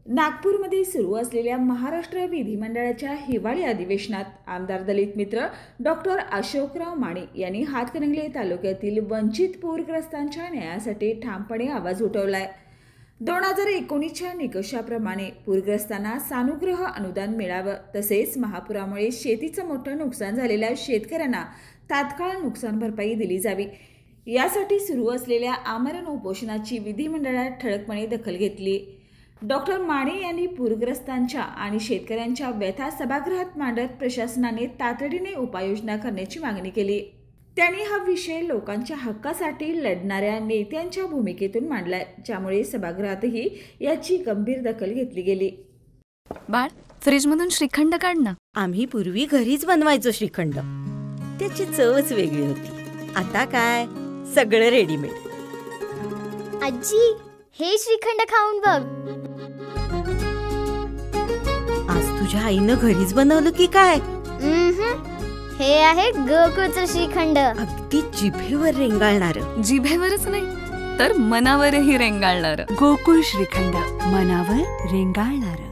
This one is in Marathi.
नागपूरमध्ये सुरू असलेल्या महाराष्ट्र विधिमंडळाच्या हिवाळी अधिवेशनात आमदार दलित मित्र डॉक्टर अशोकराव माने यांनी हातकणंगले तालुक्यातील वंचित पूरग्रस्तांच्या न्यायासाठी ठामपणे आवाज उठवलाय। 2019च्या निकषाप्रमाणे पूरग्रस्तांना सानुग्रह अनुदान मिळावं, तसेच महापुरामुळे शेतीचं मोठं नुकसान झालेल्या शेतकऱ्यांना तात्काळ नुकसान भरपाई दिली जावी, यासाठी सुरू असलेल्या आमरण उपोषणाची विधिमंडळात ठळकपणे दखल घेतली। डॉक्टर माने यांनी पूरग्रस्तांच्या आणि शेतकऱ्यांच्या व्यथा सभागृहात मांडत प्रशासनाने तातडीने उपाययोजना करण्याची मागणी केली। त्यांनी हा विषय लोकांच्या हक्कासाठी लढणाऱ्या नेत्यांच्या भूमिकेतून मांडलाय, ज्यामुळे सभागृहातही याची गंभीर दखल घेतली गेली। बाळ, फ्रीजमधून श्रीखंड काढ ना। आम्ही पूर्वी घरीच बनवायचो श्रीखंड, त्याची चवच वेगळी होती। आता काय सगळं रेडीमेड। आजी, हे श्रीखंड खाऊन बघ। आज तुझ्या आईनं घरीच बनवलं की काय? हे आहे गोकुळचं श्रीखंड। अगदी जिभेवर रेंगाळणार। जिभेवरच नाही तर मनावरही रेंगाळणार। गोकुळ श्रीखंड, मनावर रेंगाळणार।